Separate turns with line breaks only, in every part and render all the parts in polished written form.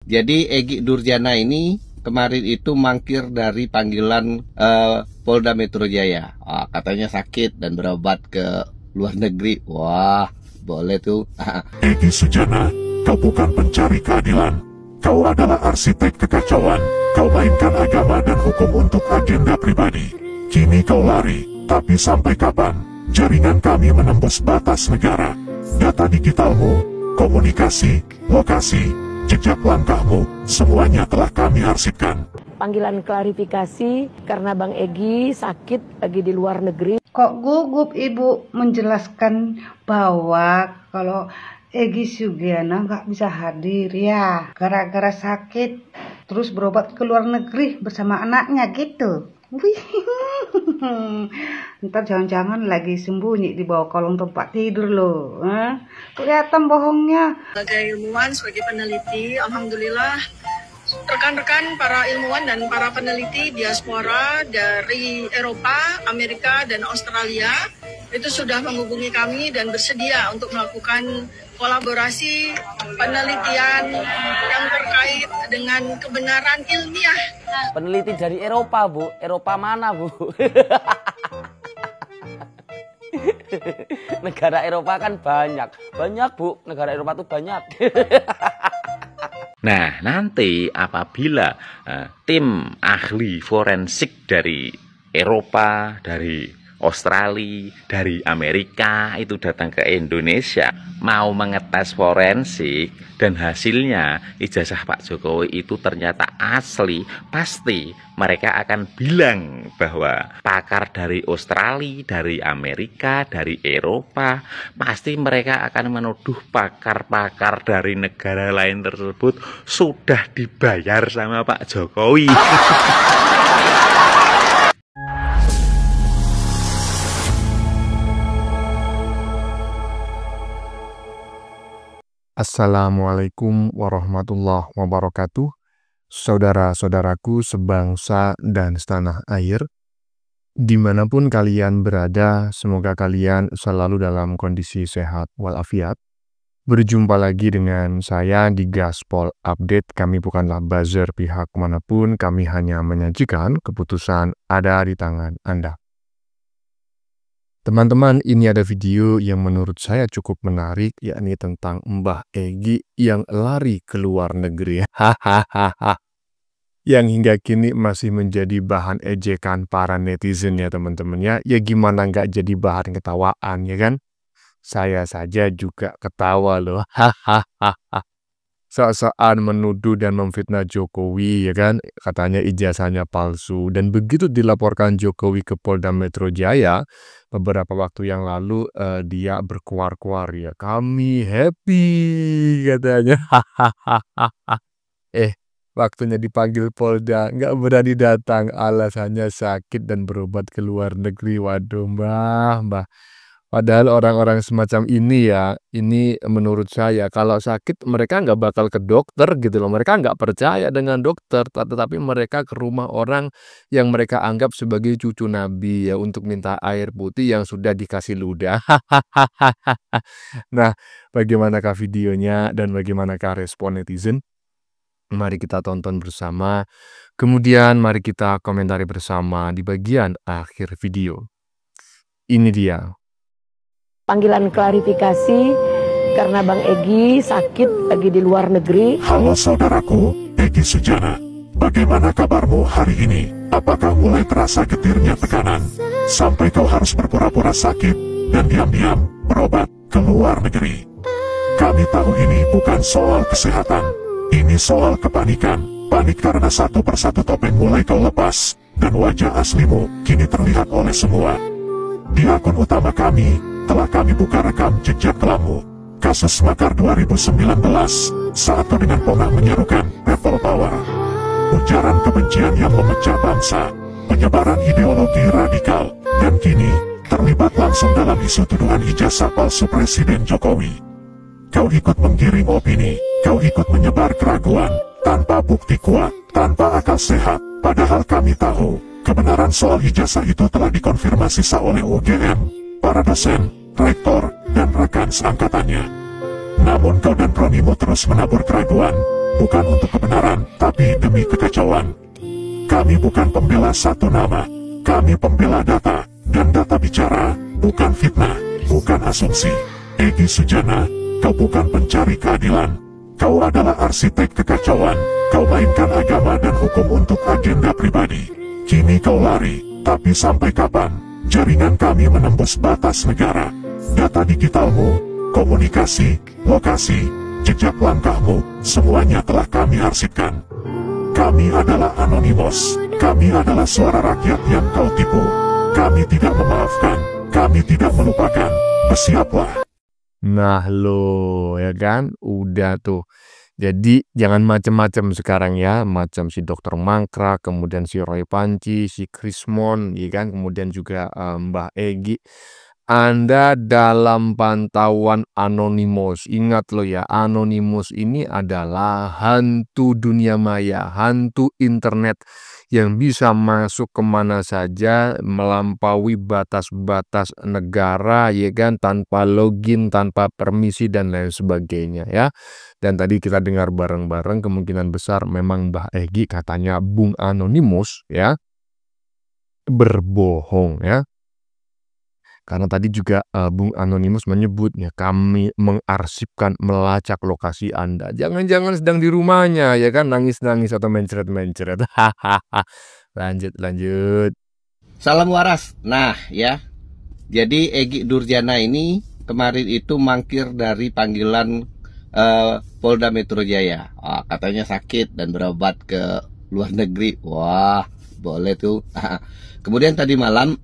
Jadi Egy Nurjana ini kemarin itu mangkir dari panggilan Polda Metro Jaya. Katanya sakit dan berobat ke luar negeri. Wah, boleh tuh.
Egy Sujana, kau bukan pencari keadilan. Kau adalah arsitek kekacauan. Kau mainkan agama dan hukum untuk agenda pribadi. Kini kau lari, tapi sampai kapan? Jaringan kami menembus batas negara. Data digitalmu, komunikasi, lokasi, jejak langkahmu, semuanya telah kami arsipkan.
Panggilan klarifikasi karena Bang Egy sakit lagi di luar negeri.
Kok gugup Ibu menjelaskan bahwa kalau Egy Sujana nggak bisa hadir ya gara-gara sakit terus berobat ke luar negeri bersama anaknya gitu. Wih, ntar jangan-jangan lagi sembunyi di bawah kolong tempat tidur loh. Kelihatan bohongnya.
Sebagai ilmuwan, sebagai peneliti, alhamdulillah rekan-rekan para ilmuwan dan para peneliti diaspora dari Eropa, Amerika, dan Australia itu sudah menghubungi kami dan bersedia untuk melakukan kolaborasi penelitian yang terkait dengan kebenaran ilmiah.
Peneliti dari Eropa, Bu. Eropa mana, Bu? Negara Eropa kan banyak. Banyak, Bu. Negara Eropa tuh banyak.
Nah, nanti apabila tim ahli forensik dari Eropa, dari Australia, dari Amerika itu datang ke Indonesia mau mengetes forensik dan hasilnya ijazah Pak Jokowi itu ternyata asli, pasti mereka akan bilang bahwa pakar dari Australia, dari Amerika, dari Eropa, pasti mereka akan menuduh pakar-pakar dari negara lain tersebut sudah dibayar sama Pak Jokowi.
Assalamualaikum warahmatullahi wabarakatuh. Saudara-saudaraku sebangsa dan setanah air, dimanapun kalian berada, semoga kalian selalu dalam kondisi sehat walafiat. Berjumpa lagi dengan saya di Gaspol Update. Kami bukanlah buzzer pihak manapun, kami hanya menyajikan keputusan ada di tangan Anda. Teman-teman, ini ada video yang menurut saya cukup menarik, yakni tentang Mbah Egy yang lari ke luar negeri. Hahaha. Yang hingga kini masih menjadi bahan ejekan para netizen ya teman-teman ya. Ya gimana nggak jadi bahan ketawaan ya kan? Saya saja juga ketawa loh. Hahaha. Sok-sokan menuduh dan memfitnah Jokowi ya kan, katanya ijazahnya palsu, dan begitu dilaporkan Jokowi ke Polda Metro Jaya beberapa waktu yang lalu, dia berkuar-kuar ya, kami happy katanya. Waktunya dipanggil Polda nggak berani datang, alasannya sakit dan berobat ke luar negeri. Waduh mbah. Padahal orang-orang semacam ini ya, ini menurut saya kalau sakit mereka nggak bakal ke dokter gitu loh. Mereka nggak percaya dengan dokter, tetapi mereka ke rumah orang yang mereka anggap sebagai cucu Nabi ya untuk minta air putih yang sudah dikasih ludah. Nah, bagaimanakah videonya dan bagaimanakah respon netizen? Mari kita tonton bersama, kemudian mari kita komentari bersama di bagian akhir video. Ini dia.
Panggilan klarifikasi karena Bang Egy sakit lagi di luar negeri.
Halo saudaraku, Egy Sujana. Bagaimana kabarmu hari ini? Apakah mulai terasa getirnya tekanan? Sampai kau harus berpura-pura sakit dan diam-diam berobat ke luar negeri. Kami tahu ini bukan soal kesehatan. Ini soal kepanikan. Panik karena satu persatu topeng mulai kau lepas dan wajah aslimu kini terlihat oleh semua. Di akun utama kami telah kami buka rekam jejak kelammu. Kasus makar 2019 saat kau dengan ponak menyerukan people power, ujaran kebencian yang memecah bangsa, penyebaran ideologi radikal, dan kini terlibat langsung dalam isu tuduhan ijazah palsu Presiden Jokowi. Kau ikut menggiring opini, kau ikut menyebar keraguan tanpa bukti kuat, tanpa akal sehat. Padahal kami tahu kebenaran soal ijazah itu telah dikonfirmasi oleh UGM, para dosen, rektor, dan rekan seangkatannya. Namun kau dan kronimu terus menabur keraguan, bukan untuk kebenaran, tapi demi kekacauan. Kami bukan pembela satu nama, kami pembela data, dan data bicara, bukan fitnah, bukan asumsi. Egy Sujana, kau bukan pencari keadilan, kau adalah arsitek kekacauan. Kau mainkan agama dan hukum untuk agenda pribadi. Kini kau lari, tapi sampai kapan? Jaringan kami menembus batas negara. Data digitalmu, komunikasi, lokasi, jejak langkahmu, semuanya telah kami arsipkan. Kami adalah Anonymous, kami adalah suara rakyat yang kau tipu. Kami tidak memaafkan, kami tidak melupakan. Bersiaplah.
Nah lo, ya kan? Udah tuh. Jadi jangan macem-macem sekarang ya, macam si Dokter Mangkrak, kemudian si Roy Panci, si Krismon, ya kan, kemudian juga Mbah Egy. Anda dalam pantauan Anonymous. Ingat lo ya, Anonymous ini adalah hantu dunia maya, hantu internet yang bisa masuk kemana saja, melampaui batas-batas negara, ya kan, tanpa login, tanpa permisi dan lain sebagainya ya. Dan tadi kita dengar bareng-bareng, kemungkinan besar memang Mbah Egy katanya Bung Anonymous ya berbohong ya. Karena tadi juga Bung Anonymous menyebut ya, kami mengarsipkan, melacak lokasi Anda. Jangan-jangan sedang di rumahnya ya kan, nangis-nangis atau mencret-mencret. Lanjut.
Salam waras. Nah ya, jadi Egy Durjana ini kemarin itu mangkir dari panggilan Polda Metro Jaya. Katanya sakit dan berobat ke luar negeri. Wah, boleh tuh. Kemudian tadi malam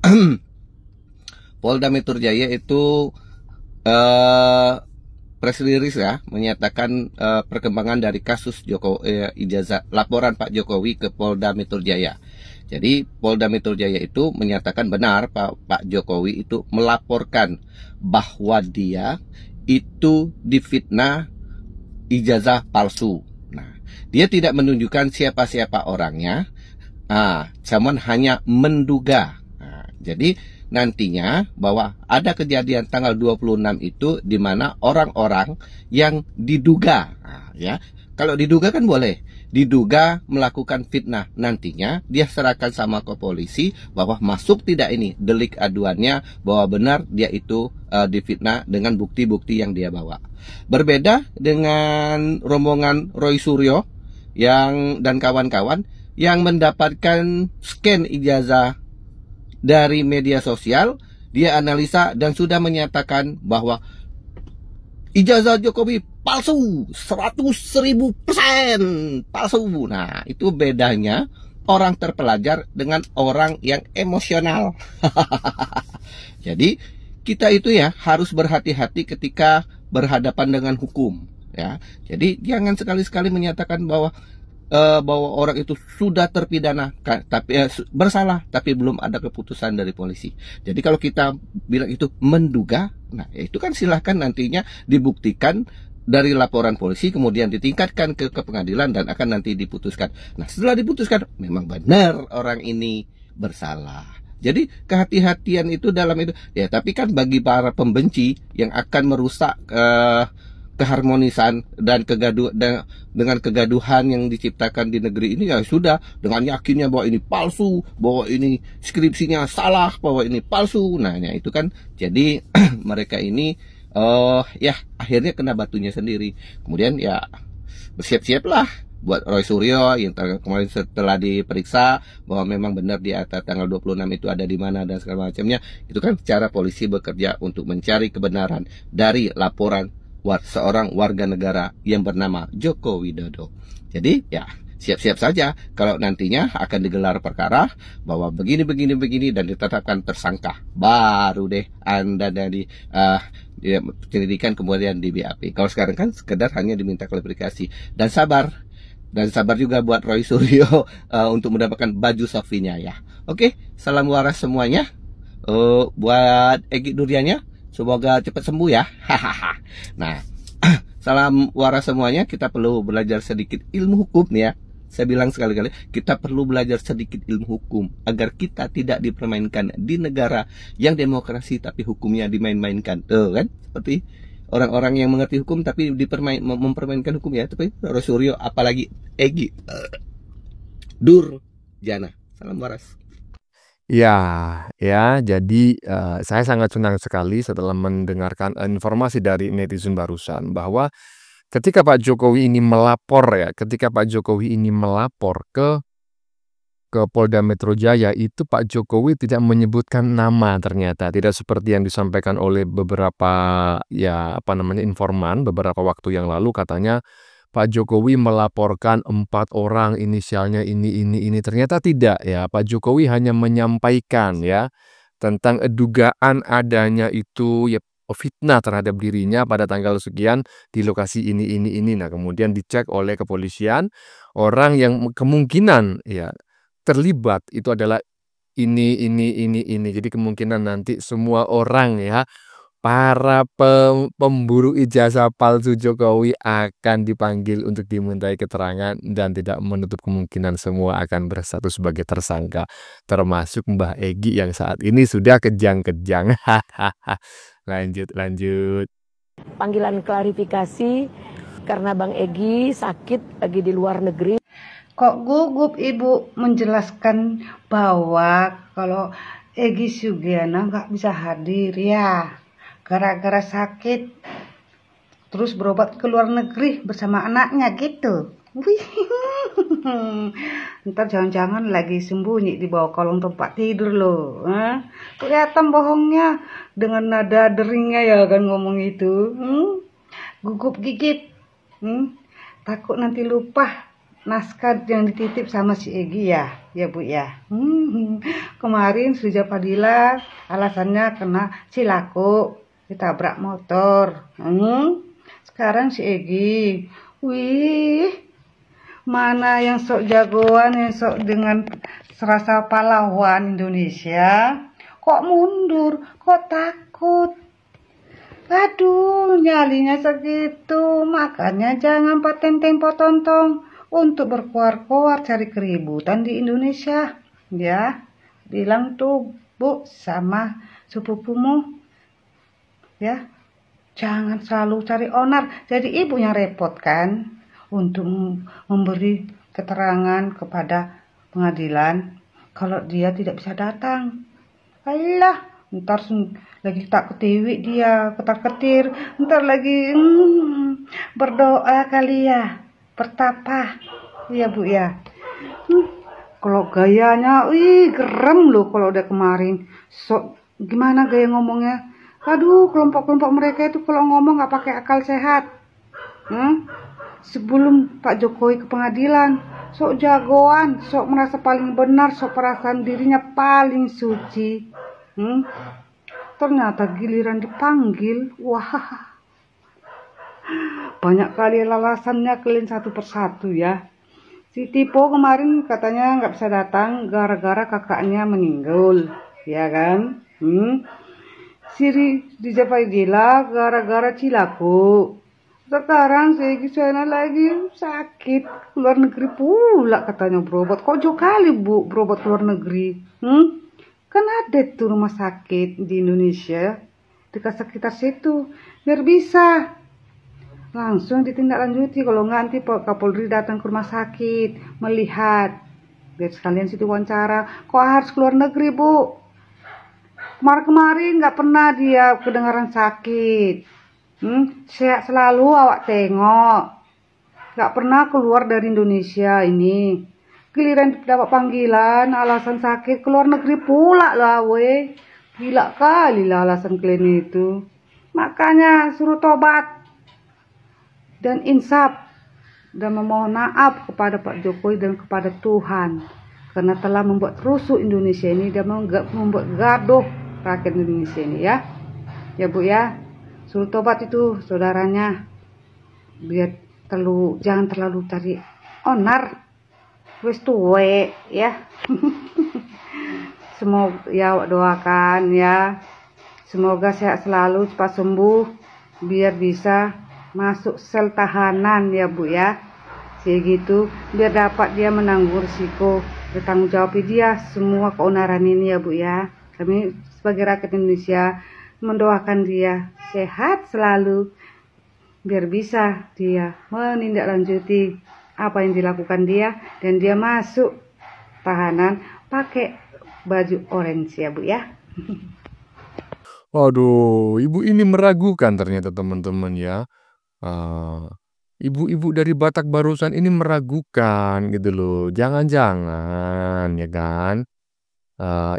Polda Metro Jaya itu press release ya, menyatakan perkembangan dari kasus ijazah laporan Pak Jokowi ke Polda Metro Jaya. Jadi Polda Metro Jaya itu menyatakan benar Pak Jokowi itu melaporkan bahwa dia itu difitnah ijazah palsu. Nah, dia tidak menunjukkan siapa-siapa orangnya, cuman hanya menduga. Nah, jadi nantinya bahwa ada kejadian tanggal 26 itu di mana orang-orang yang diduga, ya, kalau diduga kan boleh, diduga melakukan fitnah, nantinya dia serahkan sama ke polisi bahwa masuk tidak ini delik aduannya bahwa benar dia itu difitnah dengan bukti-bukti yang dia bawa. Berbeda dengan rombongan Roy Suryo dan kawan-kawan yang mendapatkan scan ijazah dari media sosial, dia analisa dan sudah menyatakan bahwa ijazah Jokowi palsu, 100.000% palsu. Nah, itu bedanya orang terpelajar dengan orang yang emosional. Jadi, kita itu ya harus berhati-hati ketika berhadapan dengan hukum. Ya, jadi jangan sekali-sekali menyatakan bahwa orang itu sudah terpidana tapi bersalah tapi belum ada keputusan dari polisi. Jadi kalau kita bilang itu menduga, nah itu kan silahkan nantinya dibuktikan dari laporan polisi, kemudian ditingkatkan ke pengadilan dan akan nanti diputuskan. Nah setelah diputuskan memang benar orang ini bersalah. Jadi kehati-hatian itu dalam itu ya, tapi kan bagi para pembenci yang akan merusak keharmonisan dan dengan kegaduhan yang diciptakan di negeri ini, ya sudah dengan yakinnya bahwa ini palsu, bahwa ini skripsinya salah, bahwa ini palsu. Nah itu kan jadi mereka ini ya akhirnya kena batunya sendiri. Kemudian ya bersiap-siaplah buat Roy Suryo yang kemarin setelah diperiksa bahwa memang benar di atas tanggal 26 itu ada di mana dan segala macamnya. Itu kan cara polisi bekerja untuk mencari kebenaran dari laporan seorang warga negara yang bernama Joko Widodo. Jadi ya siap-siap saja kalau nantinya akan digelar perkara bahwa begini dan ditetapkan tersangka, baru deh Anda dari penyelidikan kemudian di BAP. Kalau sekarang kan sekedar hanya diminta klarifikasi dan sabar juga buat Roy Suryo untuk mendapatkan baju Sofinya ya. Oke, salam waras semuanya. Buat Egy Durjana, semoga cepat sembuh ya. Nah, salam waras semuanya. Kita perlu belajar sedikit ilmu hukum nih ya. Saya bilang sekali-kali, kita perlu belajar sedikit ilmu hukum agar kita tidak dipermainkan di negara yang demokrasi tapi hukumnya dimain-mainkan. Tuh kan, seperti orang-orang yang mengerti hukum tapi mempermainkan hukum ya. Tapi Rosuryo apalagi Egy Durjana. Salam waras.
Ya, ya, jadi saya sangat senang sekali setelah mendengarkan informasi dari netizen barusan bahwa ketika Pak Jokowi ini melapor ke Polda Metro Jaya itu Pak Jokowi tidak menyebutkan nama ternyata, tidak seperti yang disampaikan oleh beberapa informan beberapa waktu yang lalu katanya Pak Jokowi melaporkan 4 orang inisialnya ini ternyata tidak ya. Pak Jokowi hanya menyampaikan ya tentang dugaan adanya itu ya fitnah terhadap dirinya pada tanggal sekian di lokasi ini. Nah, kemudian dicek oleh kepolisian orang yang kemungkinan ya terlibat itu adalah ini. Jadi kemungkinan nanti semua orang ya para pemburu ijazah palsu Jokowi akan dipanggil untuk dimintai keterangan dan tidak menutup kemungkinan semua akan bersatu sebagai tersangka, termasuk Mbah Egy yang saat ini sudah kejang-kejang. Lanjut.
Panggilan klarifikasi karena Bang Egy sakit lagi di luar negeri.
Kok gugup Ibu menjelaskan bahwa kalau Egy Sugiyana nggak bisa hadir ya gara-gara sakit terus berobat ke luar negeri bersama anaknya gitu. Ntar jangan-jangan lagi sembunyi di bawah kolong tempat tidur loh. Kelihatan bohongnya dengan nada deringnya ya kan ngomong itu. Gugup gigit. Takut nanti lupa naskah yang dititip sama si Egy ya Bu ya. Kemarin Suja Fadila alasannya kena cilaku ditabrak motor. Sekarang si Egy, mana yang sok jagoan, yang sok dengan serasa pahlawan Indonesia, kok mundur, kok takut. Aduh, nyalinya segitu, makanya jangan paten tempo tontong untuk berkuar-kuar cari keributan di Indonesia. Ya, bilang tuh Bu sama sepupumu, ya, jangan selalu cari onar. Jadi ibu yang repot kan untuk memberi keterangan kepada pengadilan kalau dia tidak bisa datang. Alah, ntar lagi tak ketiwi dia ketar-ketir, ntar lagi berdoa kali ya, bertapa. Iya Bu ya. Kalau gayanya, gerem loh kalau udah kemarin. Gimana gaya ngomongnya? Aduh, kelompok-kelompok mereka itu kalau ngomong nggak pakai akal sehat. Sebelum Pak Jokowi ke pengadilan, sok jagoan, sok merasa paling benar, sok perasaan dirinya paling suci. Ternyata giliran dipanggil, wah, banyak kali alasannya kalian satu persatu ya. Si Tipo kemarin katanya nggak bisa datang gara-gara kakaknya meninggal, ya kan? Siri di Fadila gara-gara cilaku. Sekarang saya lagi sakit luar negeri pula katanya berobat. Kok jauh kali Bu berobat luar negeri? Kan ada tuh rumah sakit di Indonesia dekat sekitar situ. Biar bisa langsung ditindaklanjuti. Kalau nggak nanti Pak Kapolri datang ke rumah sakit melihat. Biar sekalian situ wawancara. Kok harus keluar negeri Bu? Kemarin nggak pernah dia kedengaran sakit. Sehat selalu awak tengok. Nggak pernah keluar dari Indonesia ini. Giliran dapat panggilan alasan sakit keluar negeri pula lah we. Gila kali lah alasan kalian itu. Makanya suruh tobat dan insaf dan memohon maaf kepada Pak Jokowi dan kepada Tuhan karena telah membuat rusuh Indonesia ini dan membuat gaduh rakyat Indonesia ini ya. Ya Bu ya. Suruh tobat itu saudaranya. Biar jangan terlalu cari onar. Wis tuwe ya. Semoga ya doakan ya. Semoga sehat selalu, cepat sembuh biar bisa masuk sel tahanan ya Bu ya. Kayak gitu biar dapat dia menanggung risiko bertanggung jawab dia semua keonaran ini ya Bu ya. Kami sebagai rakyat Indonesia mendoakan dia sehat selalu, biar bisa dia menindaklanjuti apa yang dilakukan dia, dan dia masuk tahanan pakai baju orange ya Bu ya.
Waduh, ibu ini meragukan ternyata teman-teman ya. Ibu-ibu dari Batak barusan ini meragukan gitu loh. Jangan-jangan ya kan.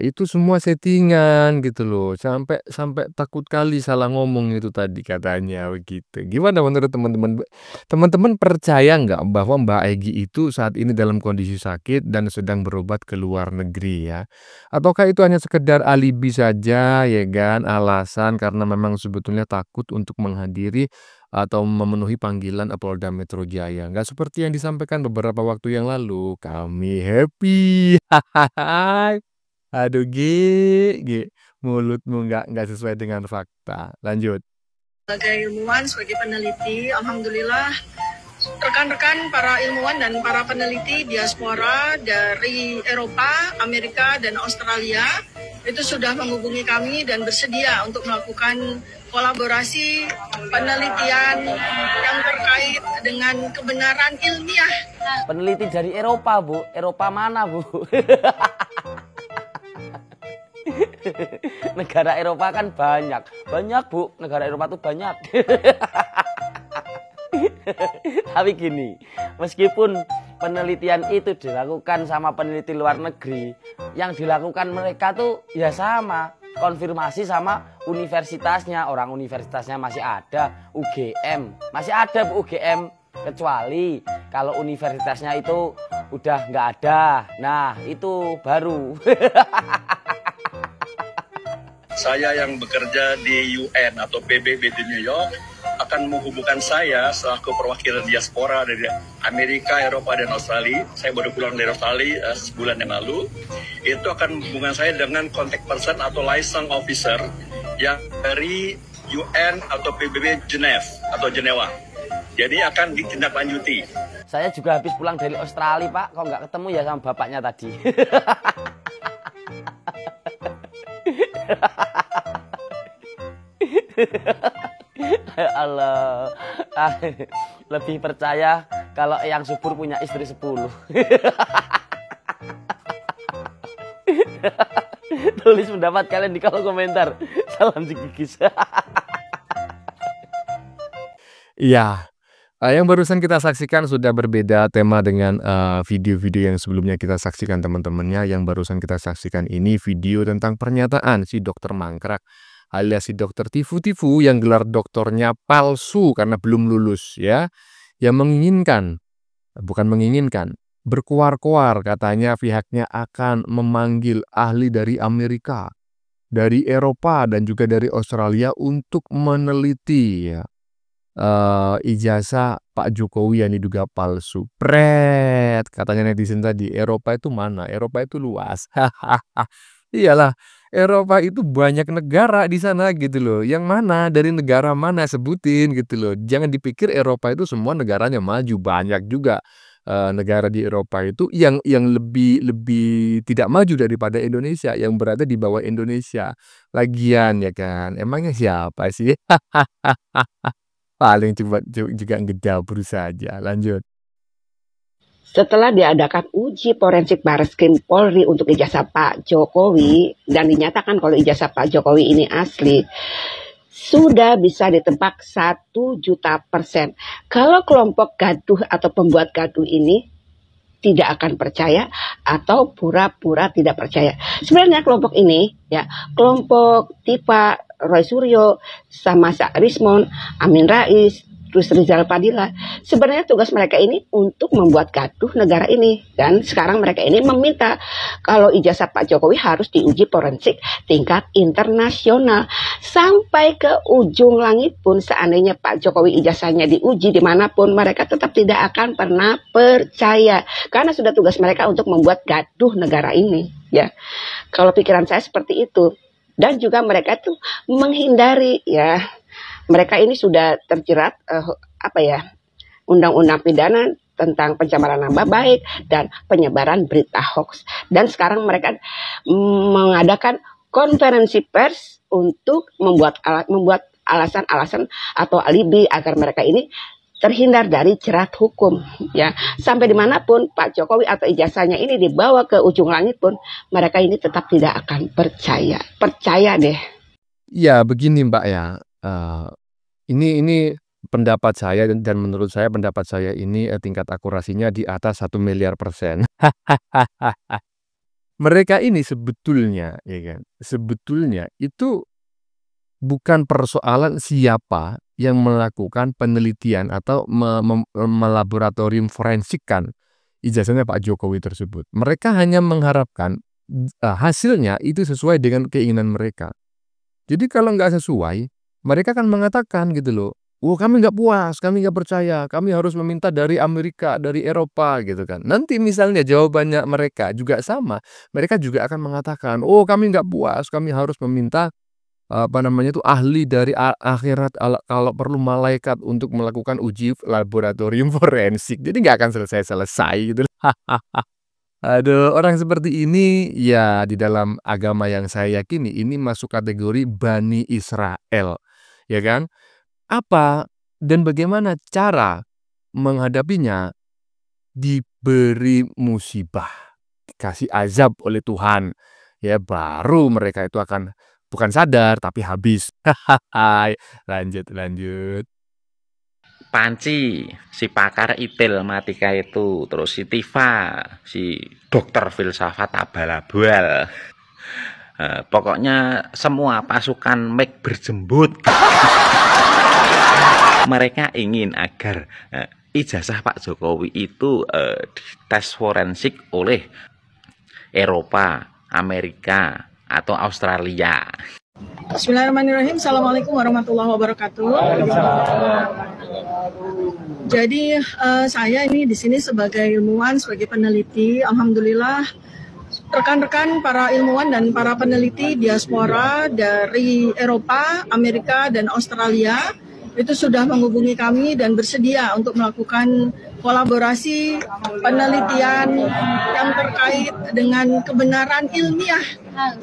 Itu semua settingan gitu loh. Sampai sampai takut kali salah ngomong itu tadi katanya begitu. Gimana menurut teman-teman? Teman-teman percaya nggak bahwa Mbak Egy itu saat ini dalam kondisi sakit dan sedang berobat ke luar negeri ya? Ataukah itu hanya sekedar alibi saja ya kan? Alasan karena memang sebetulnya takut untuk menghadiri atau memenuhi panggilan Polda Metro Jaya. Nggak seperti yang disampaikan beberapa waktu yang lalu. Kami happy. Hahaha. Aduh, mulutmu nggak sesuai dengan fakta. Lanjut.
Sebagai ilmuwan, sebagai peneliti, alhamdulillah rekan-rekan para ilmuwan dan para peneliti diaspora dari Eropa, Amerika, dan Australia itu sudah menghubungi kami dan bersedia untuk melakukan kolaborasi penelitian yang terkait dengan kebenaran ilmiah.
Peneliti dari Eropa, Bu. Eropa mana, Bu? Negara Eropa kan banyak. Banyak, Bu. Negara Eropa tuh banyak. Tapi gini, meskipun penelitian itu dilakukan sama peneliti luar negeri, yang dilakukan mereka tuh ya sama, konfirmasi sama universitasnya. Orang universitasnya masih ada, UGM. Masih ada, Bu, UGM. Kecuali kalau universitasnya itu udah nggak ada. Nah, itu baru.
Saya yang bekerja di UN atau PBB di New York akan menghubungkan saya selaku perwakilan diaspora dari Amerika, Eropa, dan Australia. Saya baru pulang dari Australia sebulan yang lalu. Itu akan menghubungkan saya dengan contact person atau liaison officer yang dari UN atau PBB Jenewa. Jadi akan ditindaklanjuti.
Saya juga habis pulang dari Australia, Pak. Kok nggak ketemu ya sama bapaknya tadi? Allah, lebih percaya kalau yang subur punya istri 10. Tulis pendapat kalian di kolom komentar. Salam Jigigis.
Iya, yang barusan kita saksikan sudah berbeda tema dengan video-video yang sebelumnya kita saksikan teman-temannya. Yang barusan kita saksikan ini video tentang pernyataan si dokter mangkrak alias si dokter tifu-tifu yang gelar doktornya palsu karena belum lulus ya. Yang menginginkan, berkuar-kuar katanya pihaknya akan memanggil ahli dari Amerika, dari Eropa dan juga dari Australia untuk meneliti ya. Ijazah Pak Jokowi yang diduga palsu. Pret, katanya netizen tadi, Eropa itu mana? Eropa itu luas. Iyalah, Eropa itu banyak negara di sana gitu loh. Yang mana, dari negara mana, sebutin gitu loh. Jangan dipikir Eropa itu semua negaranya maju, banyak juga negara di Eropa itu yang lebih tidak maju daripada Indonesia, yang berada di bawah Indonesia. Lagian ya kan, emangnya siapa sih? Paling coba juga ngedabur saja. Lanjut.
Setelah diadakan uji forensik Barreskrim Polri untuk ijazah Pak Jokowi dan dinyatakan kalau ijazah Pak Jokowi ini asli, sudah bisa ditebak 1 juta %. Kalau kelompok gaduh atau pembuat gaduh ini tidak akan percaya atau pura-pura tidak percaya. Sebenarnya kelompok ini ya, kelompok Tifa, Roy Suryo, sama Rismon, Amin Rais, terus Rizal Padilla. Sebenarnya tugas mereka ini untuk membuat gaduh negara ini. Dan sekarang mereka ini meminta kalau ijazah Pak Jokowi harus diuji forensik tingkat internasional. Sampai ke ujung langit pun seandainya Pak Jokowi ijazahnya diuji dimanapun, mereka tetap tidak akan pernah percaya. Karena sudah tugas mereka untuk membuat gaduh negara ini. Ya, kalau pikiran saya seperti itu. Dan juga mereka itu menghindari ya, mereka ini sudah terjerat undang-undang pidana tentang pencemaran nama baik dan penyebaran berita hoax. Dan sekarang mereka membuat alasan-alasan atau alibi agar mereka ini terhindar dari jerat hukum, ya. Sampai dimanapun Pak Jokowi atau ijazahnya ini dibawa ke ujung langit pun, mereka ini tetap tidak akan percaya. Percaya deh.
Ya begini Mbak ya, ini pendapat saya dan menurut saya pendapat saya ini tingkat akurasinya di atas 1 miliar %. Mereka ini sebetulnya, ya kan, sebetulnya itu bukan persoalan siapa yang melakukan penelitian atau melaboratorium forensikkan ijazahnya Pak Jokowi tersebut. Mereka hanya mengharapkan hasilnya itu sesuai dengan keinginan mereka. Jadi kalau nggak sesuai, mereka akan mengatakan gitu loh, "Oh, kami nggak puas, kami nggak percaya, kami harus meminta dari Amerika, dari Eropa," gitu kan. Nanti misalnya jawabannya mereka juga sama, mereka juga akan mengatakan, "Oh, kami nggak puas, kami harus meminta ahli dari akhirat, kalau perlu malaikat untuk melakukan uji laboratorium forensik." Jadi nggak akan selesai-selesai gitu. Aduh, orang seperti ini ya di dalam agama yang saya yakini ini masuk kategori Bani Israel, ya kan? Apa dan bagaimana cara menghadapinya? Diberi musibah, dikasih azab oleh Tuhan, ya baru mereka itu akan bukan sadar tapi habis. Lanjut.
Panci, si pakar matematika itu, terus si Tifa, si dokter filsafat abal-abal. Pokoknya semua pasukan Mac berjembut. Mereka ingin agar ijazah Pak Jokowi itu dites forensik oleh Eropa, Amerika, atau Australia.
Bismillahirrahmanirrahim. Assalamualaikum warahmatullahi wabarakatuh. Jadi saya ini di sini sebagai ilmuwan, sebagai peneliti. Alhamdulillah rekan-rekan para ilmuwan dan para peneliti diaspora dari Eropa, Amerika, dan Australia itu sudah menghubungi kami dan bersedia untuk melakukan kolaborasi penelitian yang terkait dengan kebenaran ilmiah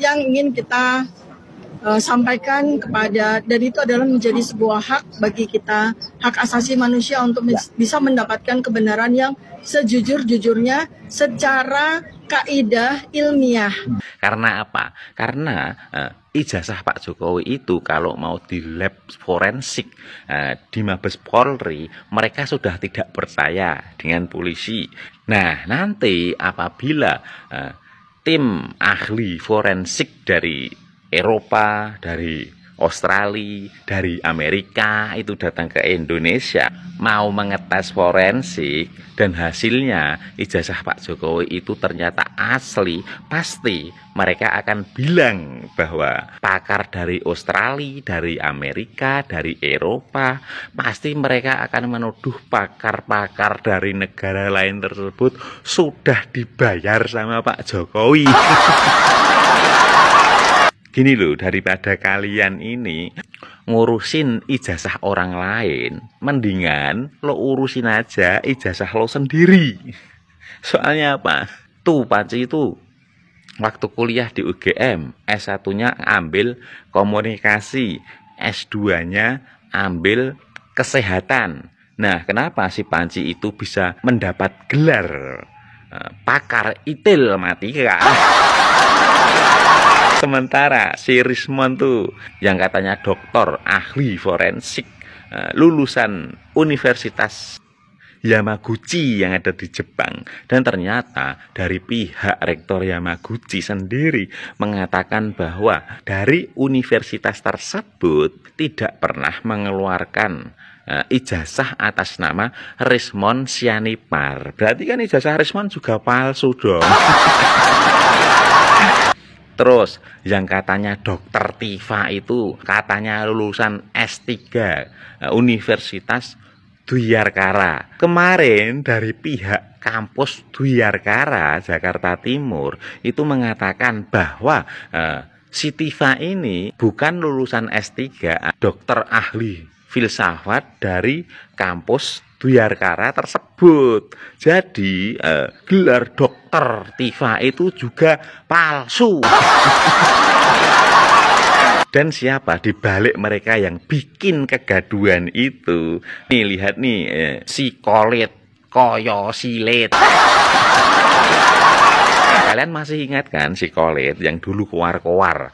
yang ingin kita sampaikan kepada, dan itu adalah menjadi sebuah hak bagi kita, hak asasi manusia untuk bisa mendapatkan kebenaran yang sejujur-jujurnya secara kaidah ilmiah.
Karena apa? Karena ijazah Pak Jokowi itu kalau mau di lab forensik di Mabes Polri, mereka sudah tidak percaya dengan polisi. Nah, nanti apabila tim ahli forensik dari Eropa, dari Australia, dari Amerika itu datang ke Indonesia mau mengetes forensik dan hasilnya ijazah Pak Jokowi itu ternyata asli, pasti mereka akan bilang bahwa pakar dari Australia, dari Amerika, dari Eropa, pasti mereka akan menuduh pakar-pakar dari negara lain tersebut sudah dibayar sama Pak Jokowi. Gini loh, daripada kalian ini ngurusin ijazah orang lain, mendingan lo urusin aja ijazah lo sendiri. Soalnya apa? Tuh Panci itu waktu kuliah di UGM, S1-nya ambil komunikasi, S2-nya ambil kesehatan. Nah, kenapa si Panci itu bisa mendapat gelar pakar matematika? Sementara si Rismon tuh yang katanya dokter ahli forensik, lulusan Universitas Yamaguchi yang ada di Jepang, dan ternyata dari pihak rektor Yamaguchi sendiri mengatakan bahwa dari universitas tersebut tidak pernah mengeluarkan ijazah atas nama Rismon Sianipar. Berarti kan ijazah Rismon juga palsu dong. Terus yang katanya dokter Tifa itu katanya lulusan S3 Universitas Duyarkara. Kemarin dari pihak kampus Duyarkara Jakarta Timur itu mengatakan bahwa si Tifa ini bukan lulusan S3, dokter ahli filsafat dari kampus Duyarkara tersebut. Jadi gelar dokter Tifa itu juga palsu. Dan siapa di balik mereka yang bikin kegaduhan itu? Nih lihat nih, si Kolit koyo silit. Kalian masih ingat kan si Kolit yang dulu koar-koar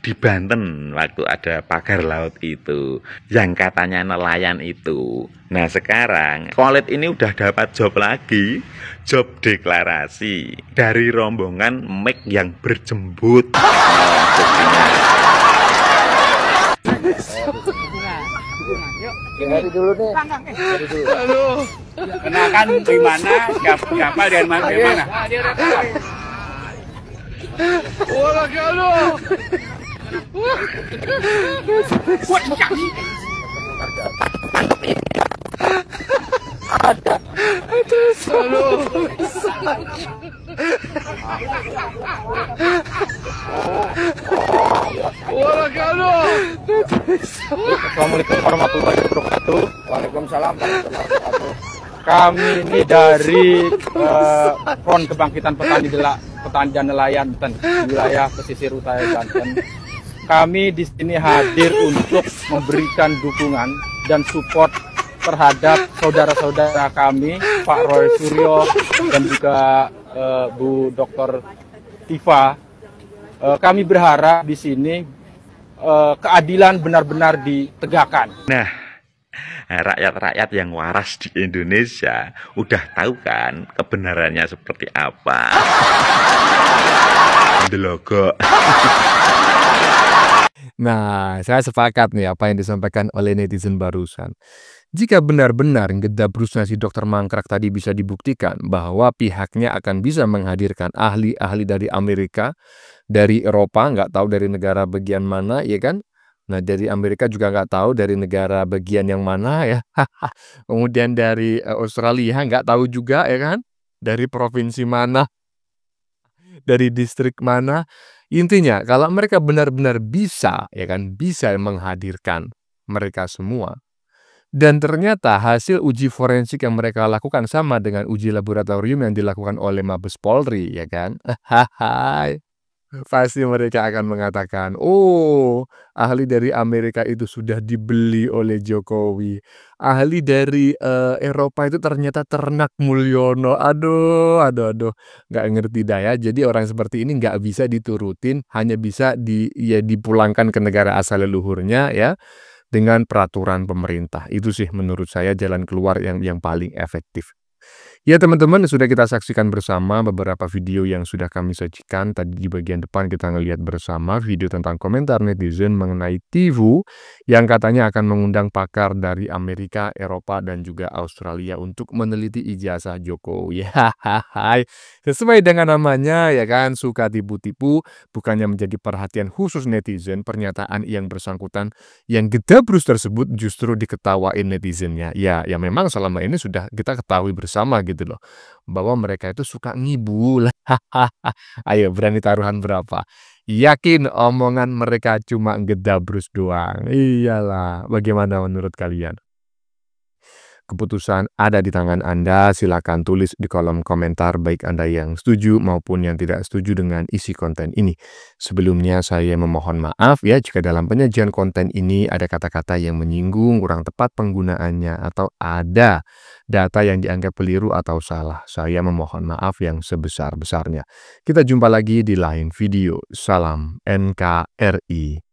di Banten waktu ada pagar laut itu, yang katanya nelayan itu. Nah sekarang Kolit ini udah dapat job lagi, job deklarasi dari rombongan Mike yang berjembut.
Dari dulu deh.
Aduh. Kenakan gimana? Siapa dan mana? Oh, lagi aduh. Kuat sekali. Ada. Aduh.
Assalamualaikum warahmatullahi wabarakatuh. Waalaikumsalam warahmatullahi wabarakatuh. Kami ini dari Front Kebangkitan Petani dan Nelayan Banten, wilayah pesisir utara Banten. Kami di sini hadir untuk memberikan dukungan dan support terhadap saudara-saudara kami, Pak Roy Suryo dan juga Bu Dr. Tifa. Kami berharap di sini keadilan benar-benar ditegakkan.
Nah, rakyat-rakyat yang waras di Indonesia udah tahu kan kebenarannya seperti apa. Logo.
Nah, saya sepakat nih apa yang disampaikan oleh netizen barusan. Jika benar-benar ngedabrusnya si Dokter Mangkrak tadi bisa dibuktikan bahwa pihaknya akan bisa menghadirkan ahli-ahli dari Amerika, dari Eropa, nggak tahu dari negara bagian mana, ya kan? Nah, dari Amerika juga nggak tahu dari negara bagian yang mana ya. Kemudian dari Australia nggak tahu juga ya kan? Dari provinsi mana, dari distrik mana. Intinya kalau mereka benar-benar bisa ya kan, bisa menghadirkan mereka semua. Dan ternyata hasil uji forensik yang mereka lakukan sama dengan uji laboratorium yang dilakukan oleh Mabes Polri, ya kan? Pasti mereka akan mengatakan, oh, ahli dari Amerika itu sudah dibeli oleh Jokowi. Ahli dari Eropa itu ternyata Ternak Mulyono. Aduh. Nggak ngerti daya. Jadi orang seperti ini nggak bisa diturutin, hanya bisa dipulangkan ke negara asal leluhurnya ya. Dengan peraturan pemerintah. Itu sih menurut saya jalan keluar yang paling efektif. Ya teman-teman, sudah kita saksikan bersama beberapa video yang sudah kami sajikan. Tadi di bagian depan kita ngelihat bersama video tentang komentar netizen mengenai TiVu yang katanya akan mengundang pakar dari Amerika, Eropa, dan juga Australia untuk meneliti ijazah Jokowi. Sesuai dengan namanya ya kan, suka tipu-tipu, bukannya menjadi perhatian khusus netizen, pernyataan yang bersangkutan yang gedabrus tersebut justru diketawain netizennya. Ya memang selama ini sudah kita ketahui bersama gitu loh, bahwa mereka itu suka ngibul. Ayo berani taruhan berapa? Yakin omongan mereka cuma gedabrus doang? Iyalah, bagaimana menurut kalian? Keputusan ada di tangan Anda, silakan tulis di kolom komentar baik Anda yang setuju maupun yang tidak setuju dengan isi konten ini. Sebelumnya saya memohon maaf ya jika dalam penyajian konten ini ada kata-kata yang menyinggung, kurang tepat penggunaannya, atau ada data yang dianggap keliru atau salah. Saya memohon maaf yang sebesar-besarnya. Kita jumpa lagi di lain video. Salam NKRI.